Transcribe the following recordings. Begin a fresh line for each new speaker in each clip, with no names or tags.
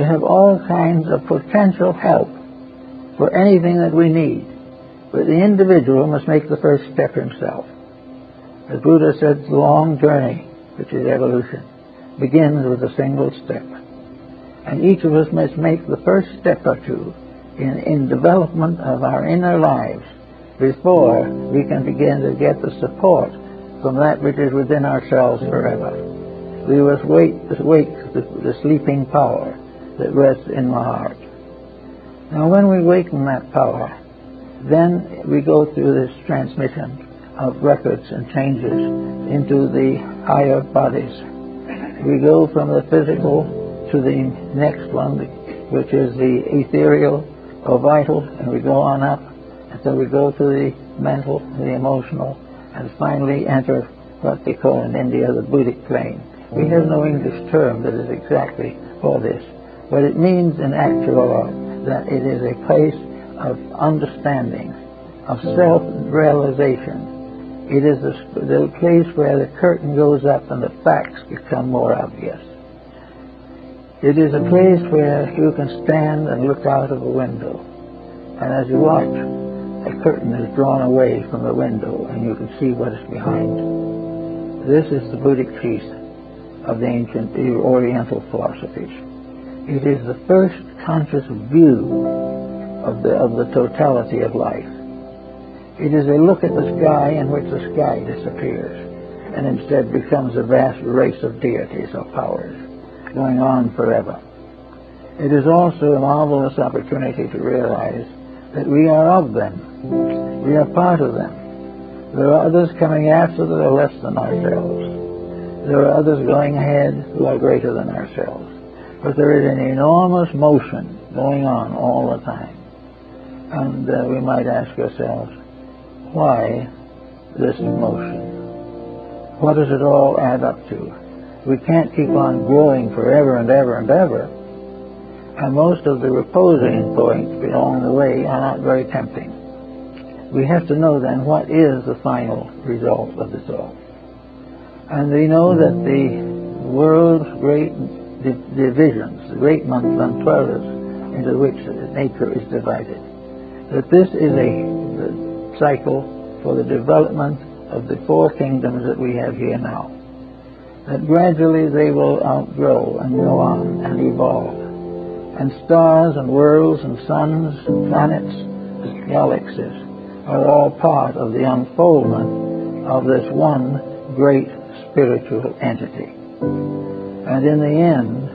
We have all kinds of potential help for anything that we need. But the individual must make the first step himself. As Buddha said, the long journey, which is evolution, begins with a single step. And each of us must make the first step or two in development of our inner lives before we can begin to get the support from that which is within ourselves forever. We must wake the sleeping power that rests in the heart. Now when we waken that power, then we go through this transmission of records and changes into the higher bodies. We go from the physical to the next one, which is the ethereal or vital, and we go on up until we go to the mental, the emotional, and finally enter what they call in India the Buddhic plane. We have no English term that is exactly for this, but it means in actual that it is a place of understanding, of self-realization. It is the place where the curtain goes up and the facts become more obvious. It is a place where you can stand and look out of a window, and as you watch, a curtain is drawn away from the window and you can see what is behind. This is the Buddhic piece of the ancient Oriental philosophies. It is the first conscious view of the totality of life. It is a look at the sky in which the sky disappears and instead becomes a vast race of deities or powers going on forever. It is also a marvelous opportunity to realize that we are of them. We are part of them. There are others coming after that are less than ourselves. There are others going ahead who are greater than ourselves. But there is an enormous motion going on all the time. And we might ask ourselves, why this motion? What does it all add up to? We can't keep on growing forever and ever and ever. And most of the reposing points along the way are not very tempting. We have to know then what is the final result of this all. And we know that the world's great divisions, the great mandalas into which nature is divided, that this is a cycle for the development of the four kingdoms that we have here now. That gradually they will outgrow and go on and evolve. And stars and worlds and suns and planets and galaxies are all part of the unfoldment of this one great spiritual entity. And in the end,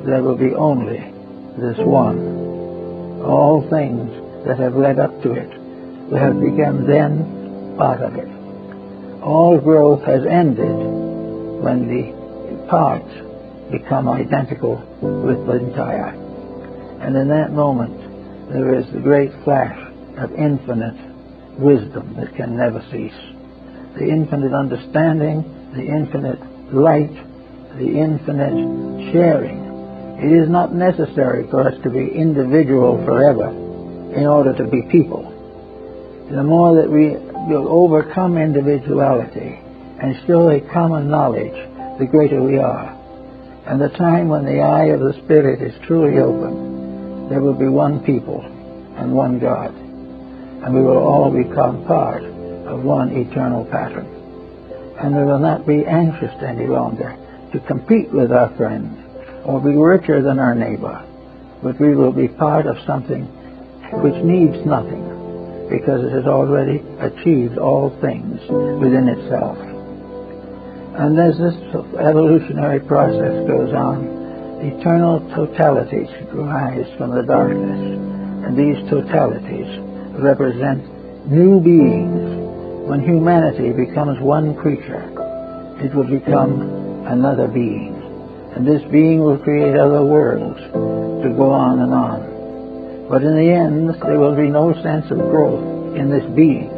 there will be only this one. All things that have led up to it will have become then part of it. All growth has ended when the parts become identical with the entire. And in that moment, there is the great flash of infinite wisdom that can never cease. The infinite understanding, the infinite light, the infinite sharing. It is not necessary for us to be individual forever in order to be people. The more that we will overcome individuality and show a common knowledge, the greater we are. And the time when the eye of the Spirit is truly open, there will be one people and one God. And we will all become part of one eternal pattern. And we will not be anxious any longer to compete with our friends or be richer than our neighbor, but we will be part of something which needs nothing because it has already achieved all things within itself. And as this evolutionary process goes on, eternal totalities rise from the darkness, and these totalities represent new beings. When humanity becomes one creature, it will become another being, and this being will create other worlds to go on and on. But in the end, there will be no sense of growth in this being.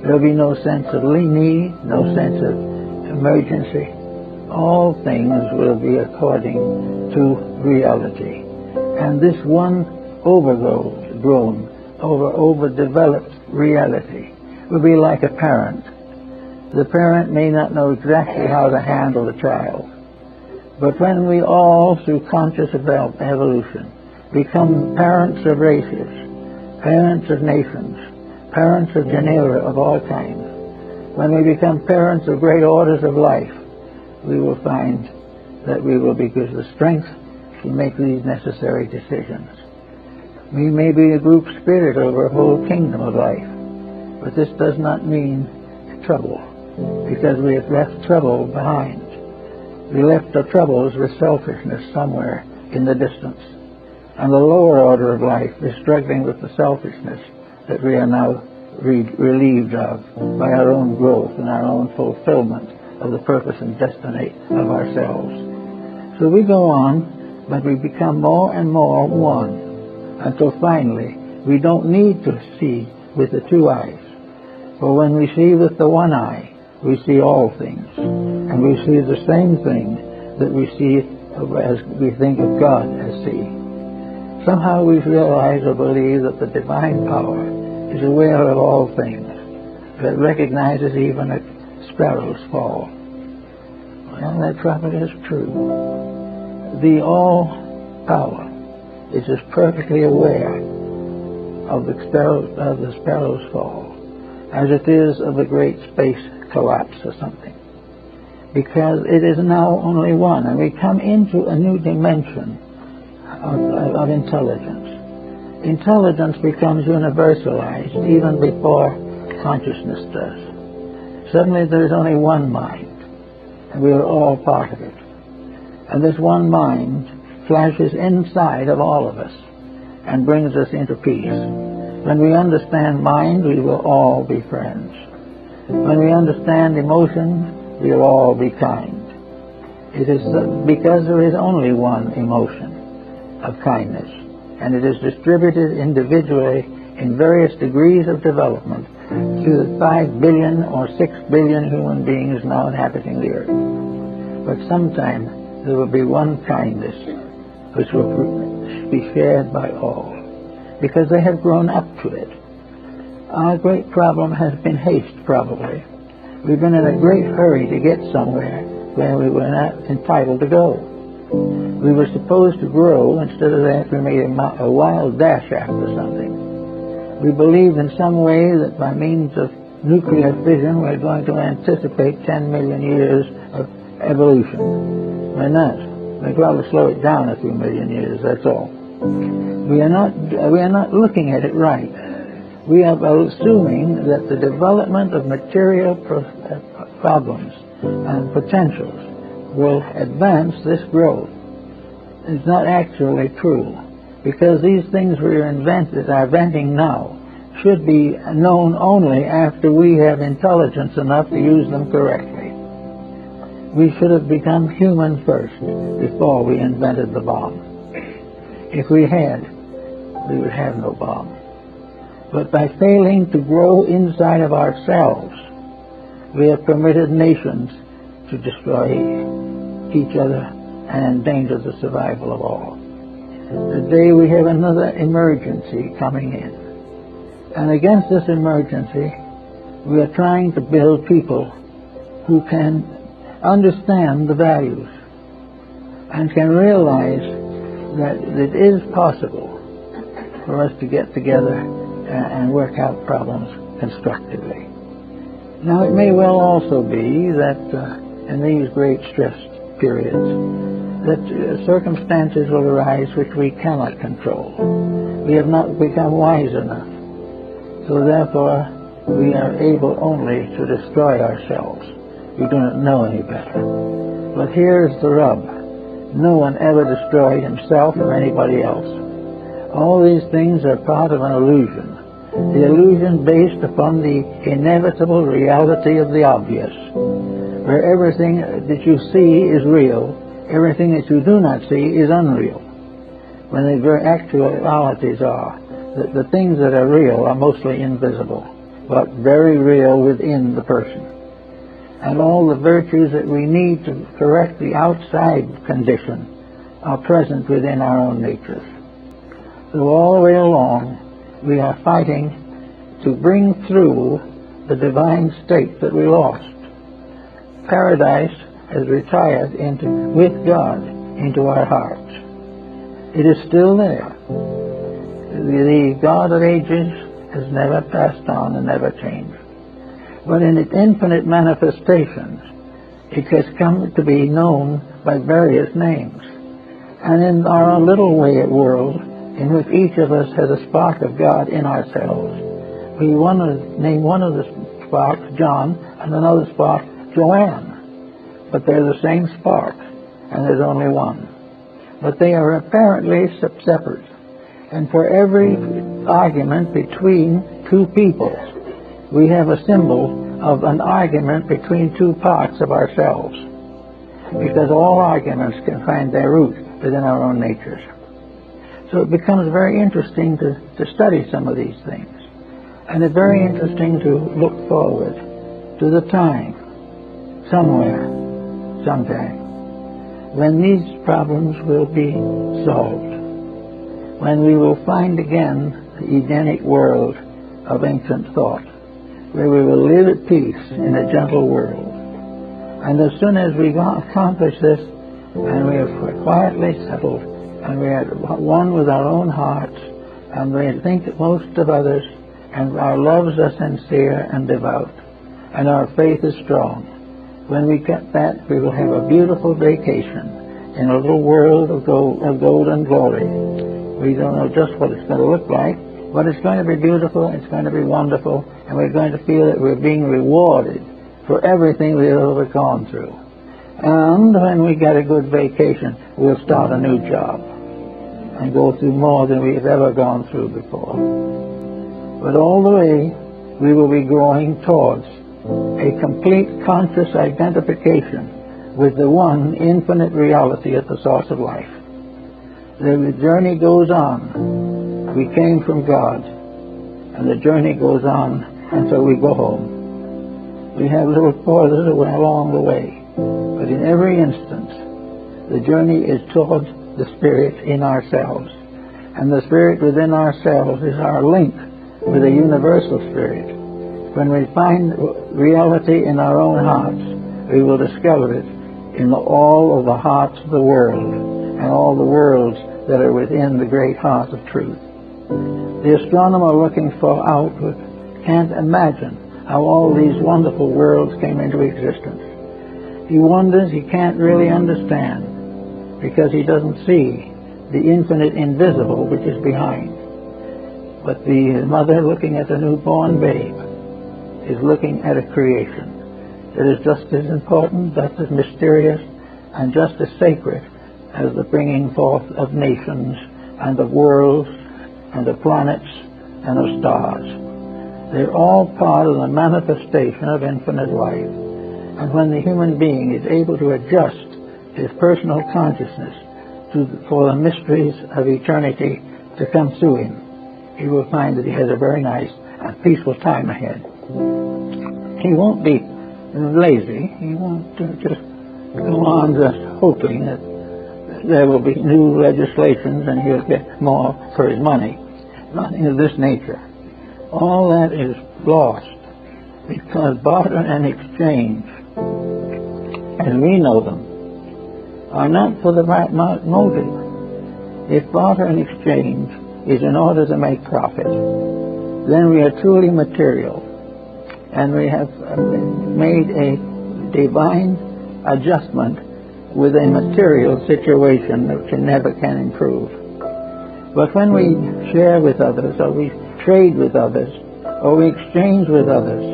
There will be no sense of need, no sense of emergency. All things will be according to reality. And this one overdeveloped reality will be like a parent. The parent may not know exactly how to handle the child, But when we all, through conscious evolution, become parents of races, parents of nations, parents of genera of all kinds, when we become parents of great orders of life, we will find that we will be given the strength to make these necessary decisions. We may be a group spirit over a whole kingdom of life, but this does not mean trouble, because we have left trouble behind. We left the troubles with selfishness somewhere in the distance, and the lower order of life is struggling with the selfishness that we are now relieved of by our own growth and our own fulfillment of the purpose and destiny of ourselves. So we go on, but we become more and more one, until finally we don't need to see with the two eyes. For when we see with the one eye, we see all things, and we see the same thing that we see as we think of God as see. Somehow we realize or believe that the divine power is aware of all things, that recognizes even a sparrow's fall. Well, that probably is true. The all-power is as perfectly aware of the sparrow's fall as it is of a great space collapse or something, because it is now only one, and we come into a new dimension of intelligence. Intelligence becomes universalized even before consciousness does. Suddenly there is only one mind, and we are all part of it. And this one mind flashes inside of all of us and brings us into peace. When we understand mind, we will all be friends. When we understand emotion, we will all be kind. It is because there is only one emotion of kindness, and it is distributed individually in various degrees of development to the 5 billion or 6 billion human beings now inhabiting the earth. But sometime there will be one kindness which will be shared by all, because they have grown up to it. Our great problem has been haste, probably. We've been in a great hurry to get somewhere where we were not entitled to go. We were supposed to grow instead of that we made a wild dash after something. We believed in some way that by means of nuclear fission we're going to anticipate 10 million years of evolution. We're not. We'd rather slow it down a few million years, that's all. We are not looking at it right. We are assuming that the development of material problems and potentials will advance this growth. It's not actually true, because these things we are inventing now should be known only after we have intelligence enough to use them correctly. We should have become human first before we invented the bomb. If we had, we would have no bomb. But by failing to grow inside of ourselves, we have permitted nations to destroy each other and endanger the survival of all. Today we have another emergency coming in. And against this emergency, we are trying to build people who can understand the values and can realize that it is possible for us to get together and work out problems constructively. Now, it may well also be that in these great stress periods, that circumstances will arise which we cannot control. We have not become wise enough. So therefore, we are able only to destroy ourselves. We do not know any better. But here's the rub. No one ever destroyed himself or anybody else. All these things are part of an illusion. The illusion based upon the inevitable reality of the obvious, where everything that you see is real, everything that you do not see is unreal. When the very actualities are that the things that are real are mostly invisible, but very real within the person. And all the virtues that we need to correct the outside condition are present within our own natures. So all the way along, we are fighting to bring through the divine state that we lost. Paradise has retired with God into our hearts. It is still there. The God of ages has never passed on and never changed. But in its infinite manifestations, it has come to be known by various names. And in our little world, in which each of us has a spark of God in ourselves, we want to name one of the sparks John and another spark Joanne. But they're the same spark, and there's only one. But they are apparently separate. And for every argument between two peoples, we have a symbol of an argument between two parts of ourselves. Because all arguments can find their root within our own natures. So it becomes very interesting to study some of these things. And it's very interesting to look forward to the time, somewhere, sometime, when these problems will be solved. When we will find again the Eugenic world of ancient thought, where we will live at peace in a gentle world. And as soon as we accomplish this, and we are quietly settled, and we are one with our own hearts, and we think most of others, and our loves are sincere and devout, and our faith is strong, when we get that, we will have a beautiful vacation in a little world of gold and glory. We don't know just what it's going to look like, but it's going to be beautiful, it's going to be wonderful, and we're going to feel that we're being rewarded for everything we've ever gone through. And when we get a good vacation, we'll start a new job and go through more than we've ever gone through before. But all the way, we will be growing towards a complete conscious identification with the one infinite reality at the source of life. The journey goes on. We came from God, and the journey goes on until we go home. We have little pauses along the way, but in every instance, the journey is towards the Spirit in ourselves. And the Spirit within ourselves is our link with the universal Spirit. When we find reality in our own hearts, we will discover it in all of the hearts of the world and all the worlds that are within the great heart of truth. The astronomer looking far out can't imagine how all these wonderful worlds came into existence. He wonders, he can't really understand, because he doesn't see the infinite invisible which is behind. But the mother looking at a newborn babe is looking at a creation that is just as important, just as mysterious, and just as sacred as the bringing forth of nations and of worlds and of planets and of stars. They're all part of the manifestation of infinite life. And when the human being is able to adjust his personal consciousness for the mysteries of eternity to come through him, he will find that he has a very nice and peaceful time ahead. He won't be lazy. He won't just go on just hoping that there will be new legislations and he'll get more for his money. Nothing of this nature. All that is lost, because barter and exchange, as we know them, are not for the right motive. If barter and exchange is in order to make profit, then we are truly material, and we have made a divine adjustment with a material situation that never can improve. But when we share with others, or we trade with others, or we exchange with others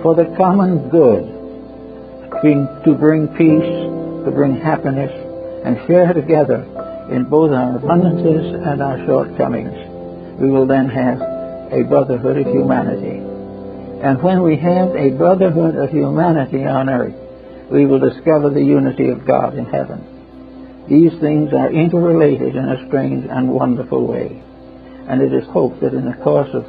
for the common good, to bring peace, to bring happiness, and share together in both our abundances and our shortcomings, we will then have a brotherhood of humanity. And when we have a brotherhood of humanity on earth, we will discover the unity of God in heaven. These things are interrelated in a strange and wonderful way. And it is hoped that in the course of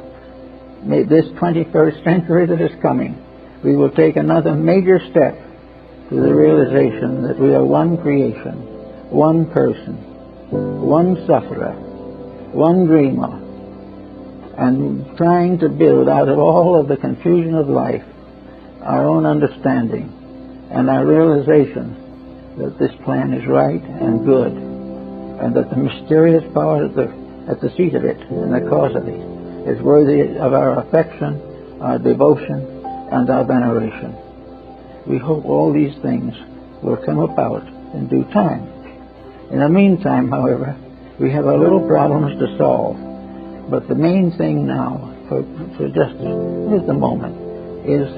this 21st century that is coming, we will take another major step to the realization that we are one creation, one person, one sufferer, one dreamer, and trying to build out of all of the confusion of life our own understanding and our realization that this plan is right and good, and that the mysterious power at the seat of it and the cause of it is worthy of our affection, our devotion, and our veneration. We hope all these things will come about in due time. In the meantime, however, we have our little problems to solve. But the main thing now, for just at the moment, is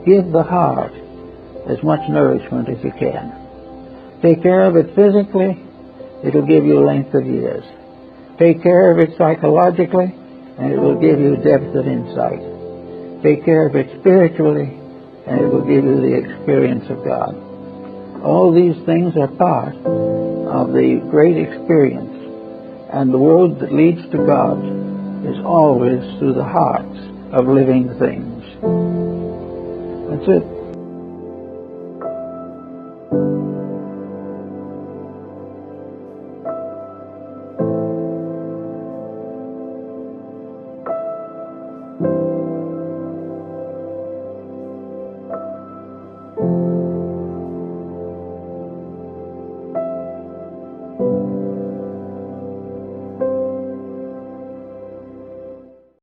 give the heart as much nourishment as you can. Take care of it physically, it'll give you length of years. Take care of it psychologically, and it will give you depth of insight. Take care of it spiritually, and it will give you the experience of God. All these things are part of the great experience, and the road that leads to God is always through the hearts of living things. That's it.